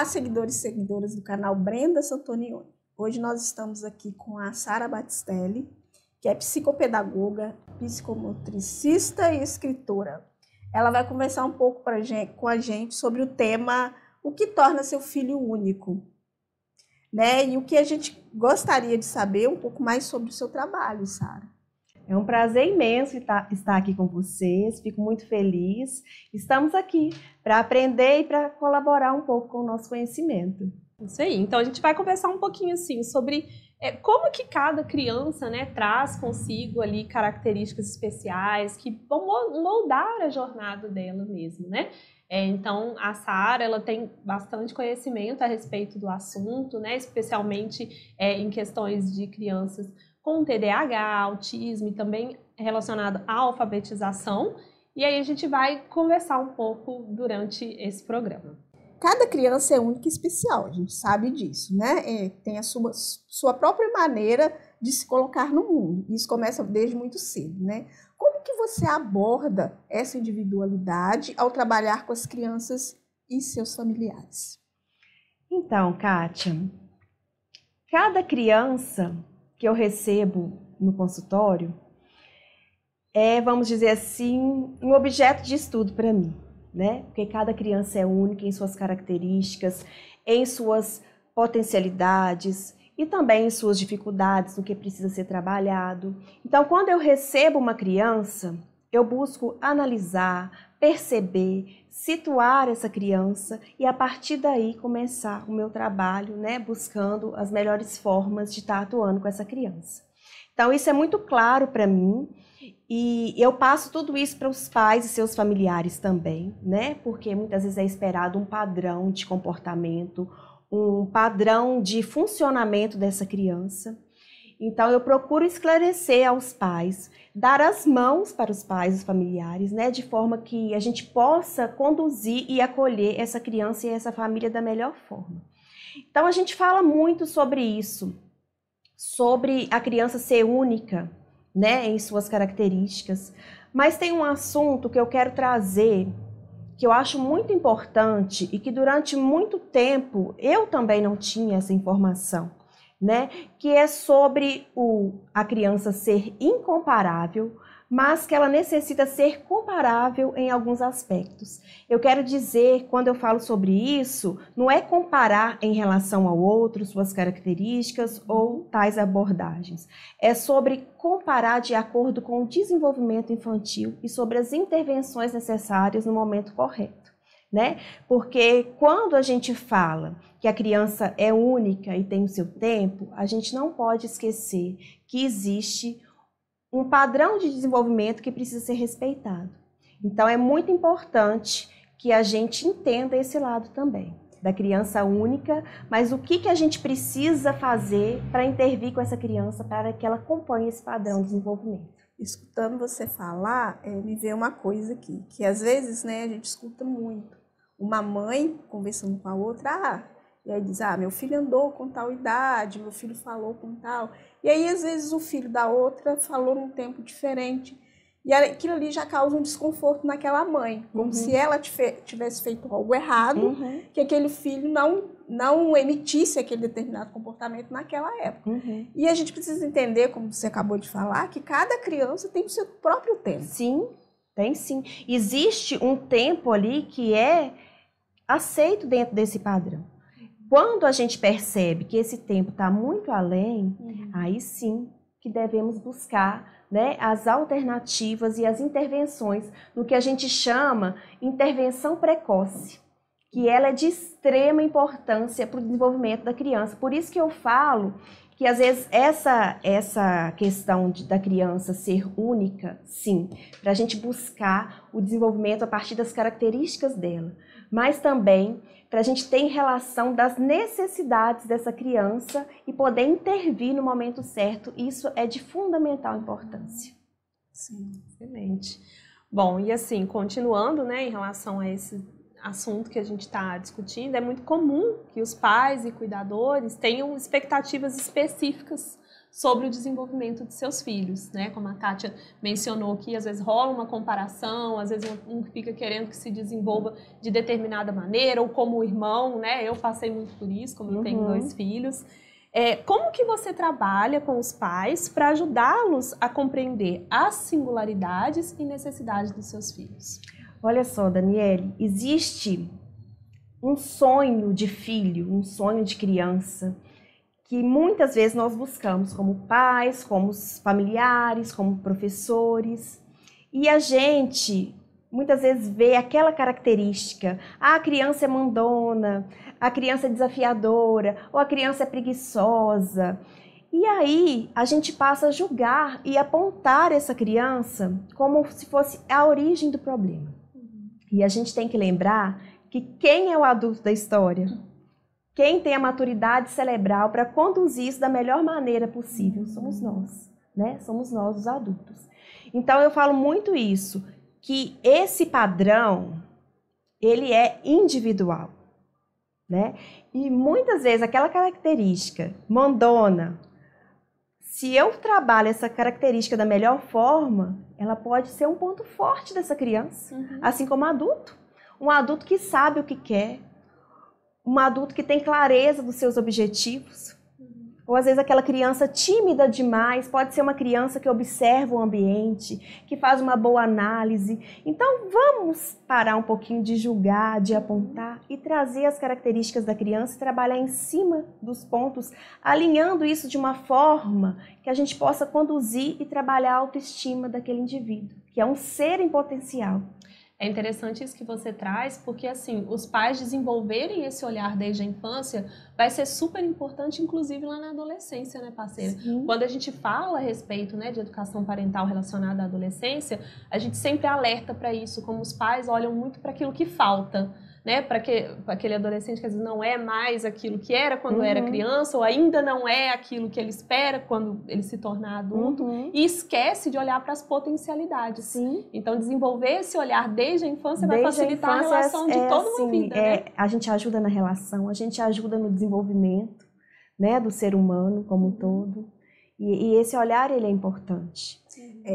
Olá, seguidores e seguidoras do canal Brenda Santonioni. Hoje nós estamos aqui com a Sara Batistelli, que é psicopedagoga, psicomotricista e escritora. Ela vai conversar um pouco com a gente sobre o tema o que torna seu filho único, né? E o que a gente gostaria de saber um pouco mais sobre o seu trabalho, Sara. É um prazer imenso estar aqui com vocês, fico muito feliz. Estamos aqui para aprender e para colaborar um pouco com o nosso conhecimento. Isso aí, então a gente vai conversar um pouquinho assim sobre como que cada criança, né, traz consigo ali características especiais que vão moldar a jornada dela mesmo, né? Então a Sara, ela tem bastante conhecimento a respeito do assunto, né, especialmente em questões de crianças com TDAH, autismo e também relacionado à alfabetização. E aí a gente vai conversar um pouco durante esse programa. Cada criança é única e especial, a gente sabe disso, né? Tem a sua própria maneira de se colocar no mundo. Isso começa desde muito cedo, né? Como que você aborda essa individualidade ao trabalhar com as crianças e seus familiares? Então, Kátia, cada criança que eu recebo no consultório vamos dizer assim, um objeto de estudo para mim, né? Porque cada criança é única em suas características, em suas potencialidades e também em suas dificuldades, no que precisa ser trabalhado. Então, quando eu recebo uma criança, eu busco analisar, perceber, situar essa criança e a partir daí começar o meu trabalho, né, buscando as melhores formas de estar atuando com essa criança. Então isso é muito claro para mim e eu passo tudo isso para os pais e seus familiares também, né, porque muitas vezes é esperado um padrão de comportamento, um padrão de funcionamento dessa criança. Então, eu procuro esclarecer aos pais, dar as mãos para os pais e os familiares, né, de forma que a gente possa conduzir e acolher essa criança e essa família da melhor forma. Então, a gente fala muito sobre isso, sobre a criança ser única, né, em suas características, mas tem um assunto que eu quero trazer, que eu acho muito importante e que durante muito tempo eu também não tinha essa informação, né? Que é sobre a criança ser incomparável, mas que ela necessita ser comparável em alguns aspectos. Eu quero dizer, quando eu falo sobre isso, não é comparar em relação ao outro, suas características ou tais abordagens. É sobre comparar de acordo com o desenvolvimento infantil e sobre as intervenções necessárias no momento correto, né? Porque quando a gente fala que a criança é única e tem o seu tempo, a gente não pode esquecer que existe um padrão de desenvolvimento que precisa ser respeitado. Então é muito importante que a gente entenda esse lado também, da criança única, mas o que a gente precisa fazer para intervir com essa criança para que ela acompanhe esse padrão de desenvolvimento. Escutando você falar, me veio uma coisa aqui, que às vezes, né, a gente escuta muito. Uma mãe conversando com a outra, e aí diz, meu filho andou com tal idade, meu filho falou com tal. E aí, às vezes, o filho da outra falou num tempo diferente. E aquilo ali já causa um desconforto naquela mãe, como se ela tivesse feito algo errado, que aquele filho não emitisse aquele determinado comportamento naquela época. E a gente precisa entender, como você acabou de falar, que cada criança tem o seu próprio tempo. Sim, tem sim. Existe um tempo ali que é aceito dentro desse padrão. Quando a gente percebe que esse tempo está muito além, aí sim que devemos buscar, né, as alternativas e as intervenções no que a gente chama intervenção precoce, que ela é de extrema importância para o desenvolvimento da criança. Por isso que eu falo que às vezes essa questão da criança ser única, sim, para a gente buscar o desenvolvimento a partir das características dela, mas também para a gente ter em relação das necessidades dessa criança e poder intervir no momento certo. Isso é de fundamental importância. Sim, excelente. Bom, e assim, continuando, né, em relação a esse assunto que a gente está discutindo, é muito comum que os pais e cuidadores tenham expectativas específicas sobre o desenvolvimento de seus filhos, né? Como a Kátia mencionou aqui, às vezes rola uma comparação, às vezes um fica querendo que se desenvolva de determinada maneira, ou como o irmão, né? Eu passei muito por isso, como eu tenho 2 filhos. Como que você trabalha com os pais para ajudá-los a compreender as singularidades e necessidades dos seus filhos? Olha só, Daniele, existe um sonho de filho, um sonho de criança, que muitas vezes nós buscamos como pais, como familiares, como professores. E a gente muitas vezes vê aquela característica, a criança é mandona, a criança é desafiadora, ou a criança é preguiçosa. E aí a gente passa a julgar e apontar essa criança como se fosse a origem do problema. E a gente tem que lembrar que quem é o adulto da história? Quem tem a maturidade cerebral para conduzir isso da melhor maneira possível somos nós, né? Somos nós, os adultos. Então eu falo muito isso, que esse padrão, ele é individual, né? E muitas vezes aquela característica mandona, se eu trabalho essa característica da melhor forma, ela pode ser um ponto forte dessa criança, assim como adulto. Um adulto que sabe o que quer, um adulto que tem clareza dos seus objetivos. Ou às vezes aquela criança tímida demais, pode ser uma criança que observa o ambiente, que faz uma boa análise. Então vamos parar um pouquinho de julgar, de apontar e trazer as características da criança e trabalhar em cima dos pontos, alinhando isso de uma forma que a gente possa conduzir e trabalhar a autoestima daquele indivíduo, que é um ser em potencial. É interessante isso que você traz, porque assim, os pais desenvolverem esse olhar desde a infância vai ser super importante, inclusive lá na adolescência, né, parceira? Sim. Quando a gente fala a respeito, né, de educação parental relacionada à adolescência, a gente sempre alerta para isso, como os pais olham muito para aquilo que falta, né, para aquele adolescente que às vezes não é mais aquilo que era quando era criança, ou ainda não é aquilo que ele espera quando ele se tornar adulto, e esquece de olhar para as potencialidades. Sim. Então, desenvolver esse olhar desde a infância vai facilitar a relação de toda uma vida, né? A gente ajuda na relação, a gente ajuda no desenvolvimento, né, do ser humano como um todo. E esse olhar, ele é importante.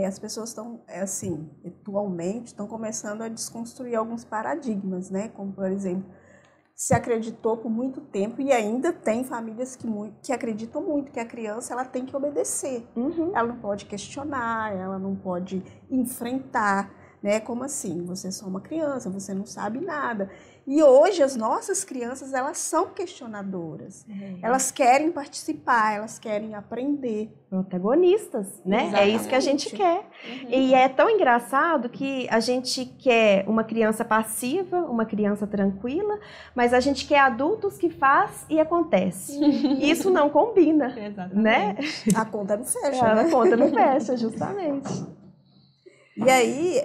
As pessoas estão, assim, atualmente, estão começando a desconstruir alguns paradigmas, né? Como, por exemplo, se acreditou por muito tempo e ainda tem famílias que acreditam muito que a criança ela tem que obedecer. Ela não pode questionar, ela não pode enfrentar, né? Como assim? Você é só uma criança, você não sabe nada. E hoje as nossas crianças, elas são questionadoras. Elas querem participar, elas querem aprender. Protagonistas, né? Exatamente. É isso que a gente quer. E é tão engraçado que a gente quer uma criança passiva, uma criança tranquila, mas a gente quer adultos que faz e acontece. Isso não combina, né? A conta não fecha, né? A conta não fecha, justamente. E aí,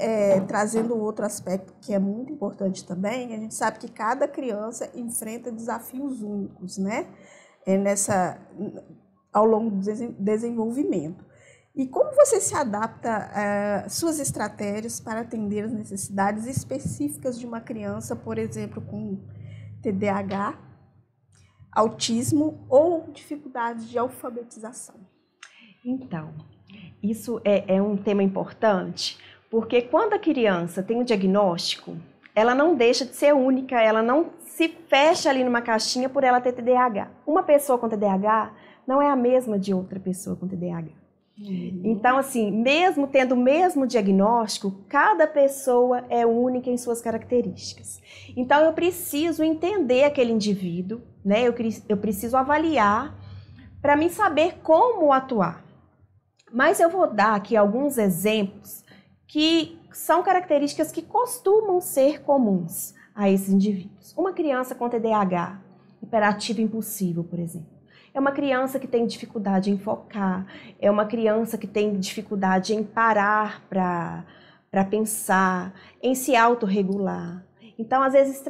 trazendo outro aspecto que é muito importante também, a gente sabe que cada criança enfrenta desafios únicos, né? Ao longo do desenvolvimento. E como você se adapta suas estratégias para atender as necessidades específicas de uma criança, por exemplo, com TDAH, autismo ou dificuldades de alfabetização? Então, isso é um tema importante, porque quando a criança tem um diagnóstico, ela não deixa de ser única, ela não se fecha ali numa caixinha por ela ter TDAH. Uma pessoa com TDAH não é a mesma de outra pessoa com TDAH. Então, assim, mesmo tendo o mesmo diagnóstico, cada pessoa é única em suas características. Então, eu preciso entender aquele indivíduo, né? Eu preciso avaliar para mim saber como atuar. Mas eu vou dar aqui alguns exemplos que são características que costumam ser comuns a esses indivíduos. Uma criança com TDAH, hiperativo impulsivo, por exemplo, é uma criança que tem dificuldade em focar, é uma criança que tem dificuldade em parar para pensar, em se autorregular. Então, às vezes,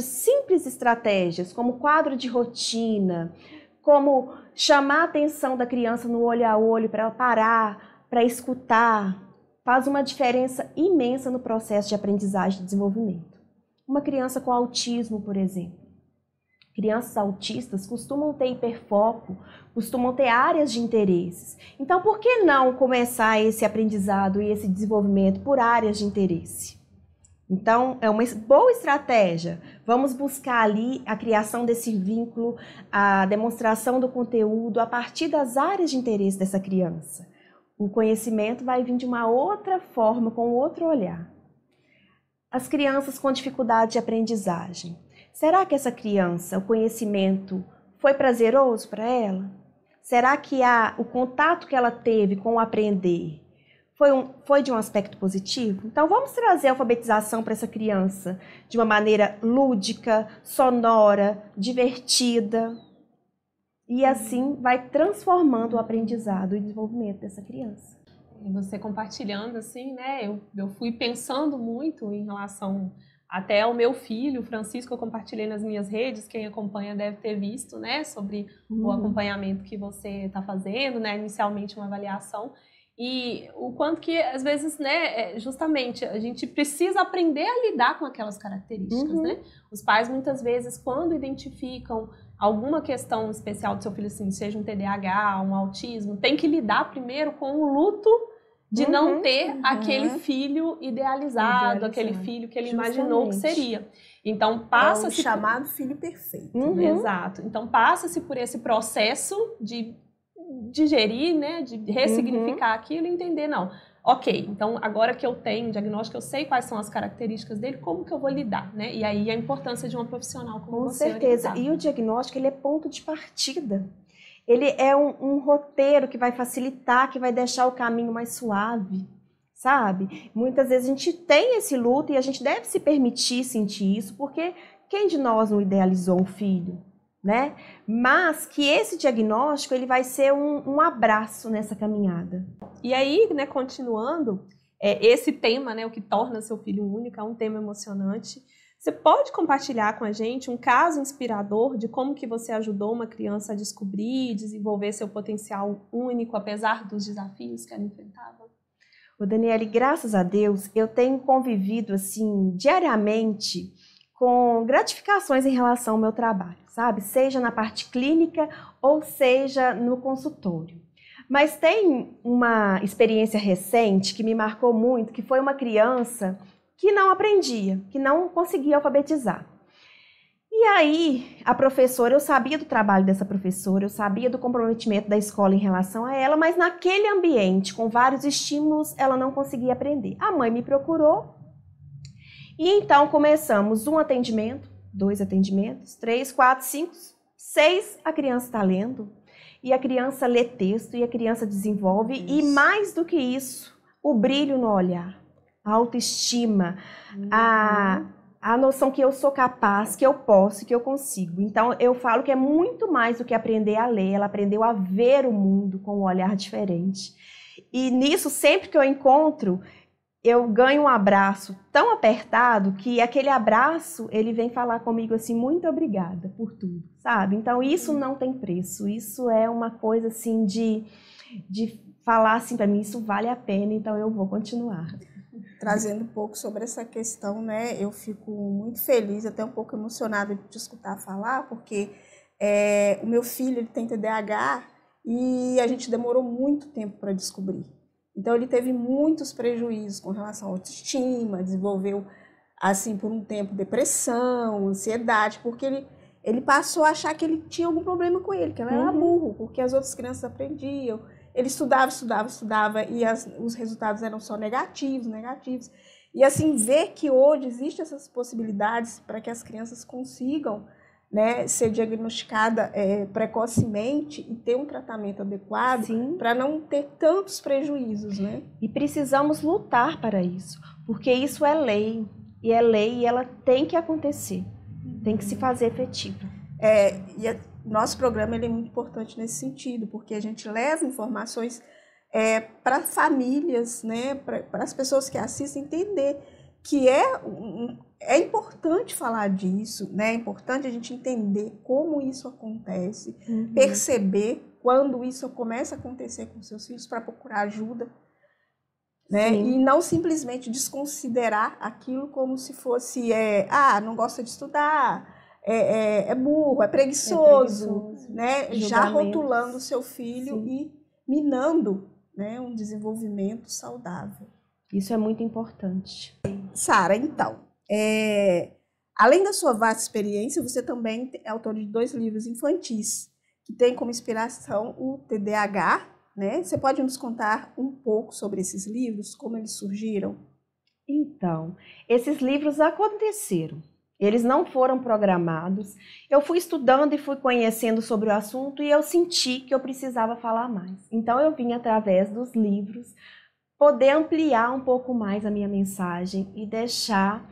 simples estratégias, como quadro de rotina, como chamar a atenção da criança no olho a olho para ela parar, para escutar, faz uma diferença imensa no processo de aprendizagem e desenvolvimento. Uma criança com autismo, por exemplo. Crianças autistas costumam ter hiperfoco, costumam ter áreas de interesses. Então, por que não começar esse aprendizado e esse desenvolvimento por áreas de interesse? Então, é uma boa estratégia. Vamos buscar ali a criação desse vínculo, a demonstração do conteúdo a partir das áreas de interesse dessa criança. O conhecimento vai vir de uma outra forma, com outro olhar. As crianças com dificuldade de aprendizagem. Será que essa criança, o conhecimento, foi prazeroso para ela? Será que o contato que ela teve com o aprender foi de um aspecto positivo? Então, vamos trazer a alfabetização para essa criança de uma maneira lúdica, sonora, divertida. E assim vai transformando o aprendizado e o desenvolvimento dessa criança. E você compartilhando assim, né? Eu fui pensando muito em relação até ao meu filho, o Francisco, eu compartilhei nas minhas redes, quem acompanha deve ter visto, né? Sobre o acompanhamento que você está fazendo, né? Inicialmente uma avaliação. E o quanto que, às vezes, né, justamente, a gente precisa aprender a lidar com aquelas características, né? Os pais, muitas vezes, quando identificam alguma questão especial do seu filho, assim, seja um TDAH, um autismo, tem que lidar primeiro com o luto de não ter aquele filho idealizado, aquele filho que ele imaginou que seria. Então, passa-se... É o chamado filho perfeito. Exato. Então, passa-se por esse processo de digerir, né, de ressignificar aquilo e entender, não, ok, então agora que eu tenho diagnóstico, eu sei quais são as características dele, como que eu vou lidar, né? E aí a importância de uma profissional como você. Com certeza, orientar. E o diagnóstico, ele é ponto de partida. Ele é um roteiro que vai facilitar, que vai deixar o caminho mais suave, sabe? Muitas vezes a gente tem esse luto e a gente deve se permitir sentir isso, porque quem de nós não idealizou um filho? Né? Mas que esse diagnóstico ele vai ser um abraço nessa caminhada. E aí, né, continuando, esse tema, né, o que torna seu filho único, é um tema emocionante. Você pode compartilhar com a gente um caso inspirador de como que você ajudou uma criança a descobrir e desenvolver seu potencial único, apesar dos desafios que ela enfrentava? Ô Daniele, graças a Deus, eu tenho convivido assim diariamente com gratificações em relação ao meu trabalho, sabe? Seja na parte clínica ou seja no consultório. Mas tem uma experiência recente que me marcou muito, que foi uma criança que não aprendia, que não conseguia alfabetizar. E aí, a professora, eu sabia do trabalho dessa professora, eu sabia do comprometimento da escola em relação a ela, mas naquele ambiente, com vários estímulos, ela não conseguia aprender. A mãe me procurou. E então começamos 1 atendimento, 2 atendimentos, 3, 4, 5, 6, a criança está lendo. E a criança lê texto, e a criança desenvolve. Isso. E mais do que isso, o brilho no olhar, a autoestima, a noção que eu sou capaz, que eu posso, que eu consigo. Então eu falo que é muito mais do que aprender a ler, ela aprendeu a ver o mundo com um olhar diferente. E nisso, sempre que eu encontro, eu ganho um abraço tão apertado que aquele abraço, ele vem falar comigo assim, muito obrigada por tudo, sabe? Então, isso não tem preço, isso é uma coisa assim de falar assim para mim, isso vale a pena, então eu vou continuar. Trazendo um pouco sobre essa questão, né, eu fico muito feliz, até um pouco emocionada de te escutar falar, porque o meu filho, ele tem TDAH e a gente demorou muito tempo para descobrir. Então, ele teve muitos prejuízos com relação à autoestima, desenvolveu, assim, por um tempo, depressão, ansiedade, porque ele passou a achar que ele tinha algum problema com ele, que ele era burro, porque as outras crianças aprendiam. Ele estudava e os resultados eram só negativos. E, assim, ver que hoje existem essas possibilidades para que as crianças consigam, né, ser diagnosticada precocemente e ter um tratamento adequado para não ter tantos prejuízos, né? E precisamos lutar para isso, porque isso é lei e ela tem que acontecer, tem que se fazer efetiva. Nosso programa ele é muito importante nesse sentido, porque a gente leva informações para famílias, né, para as pessoas que assistem entender que é importante falar disso, né? É importante a gente entender como isso acontece, perceber quando isso começa a acontecer com seus filhos para procurar ajuda, né? E não simplesmente desconsiderar aquilo como se fosse, não gosta de estudar, é burro, é preguiçoso, né? Já Julgamentos. rotulando o seu filho Sim. e minando, né, um desenvolvimento saudável. Isso é muito importante. Sara, então, além da sua vasta experiência, você também é autor de 2 livros infantis, que tem como inspiração o TDAH, né? Você pode nos contar um pouco sobre esses livros, como eles surgiram? Então, esses livros aconteceram. Eles não foram programados. Eu fui estudando e fui conhecendo sobre o assunto e eu senti que eu precisava falar mais. Então, eu vim através dos livros poder ampliar um pouco mais a minha mensagem e deixar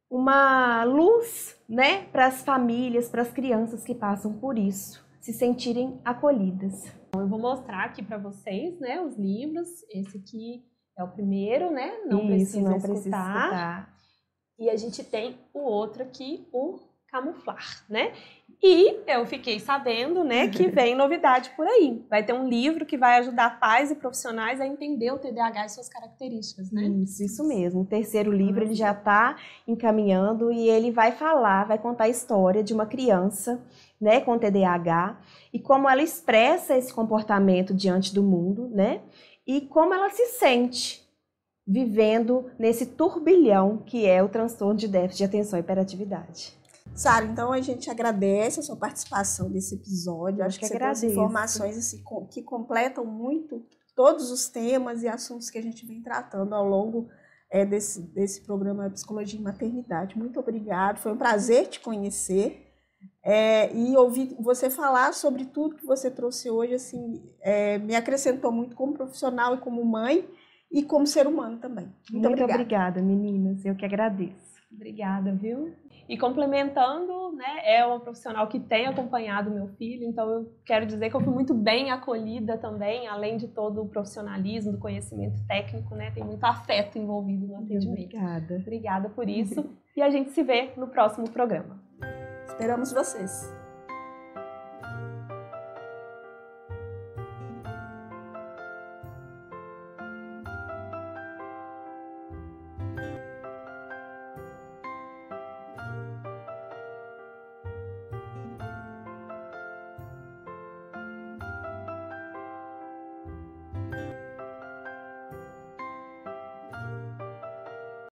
uma luz, né, para as famílias, para as crianças que passam por isso, se sentirem acolhidas. Eu vou mostrar aqui para vocês, né, os livros. Esse aqui é o primeiro, né? Não precisa escutar. E a gente tem o outro aqui, o Camuflar, né? E eu fiquei sabendo, né, que vem novidade por aí. Vai ter um livro que vai ajudar pais e profissionais a entender o TDAH e suas características, né? Isso mesmo. O terceiro livro ele já está encaminhando e ele vai falar, vai contar a história de uma criança, né, com TDAH e como ela expressa esse comportamento diante do mundo, né? E como ela se sente vivendo nesse turbilhão que é o transtorno de déficit de atenção e hiperatividade. Sara, então a gente agradece a sua participação nesse episódio. Acho que você trouxe informações assim, que completam muito todos os temas e assuntos que a gente vem tratando ao longo desse programa Psicologia e Maternidade. Muito obrigada, foi um prazer te conhecer e ouvir você falar sobre tudo que você trouxe hoje. Assim, me acrescentou muito como profissional e como mãe e como ser humano também. Muito obrigada, meninas. Eu que agradeço. Obrigada, viu? E complementando, né, é uma profissional que tem acompanhado meu filho, então eu quero dizer que eu fui muito bem acolhida também, além de todo o profissionalismo, do conhecimento técnico, né, tem muito afeto envolvido no atendimento. Obrigada. Obrigada por isso e a gente se vê no próximo programa. Esperamos vocês.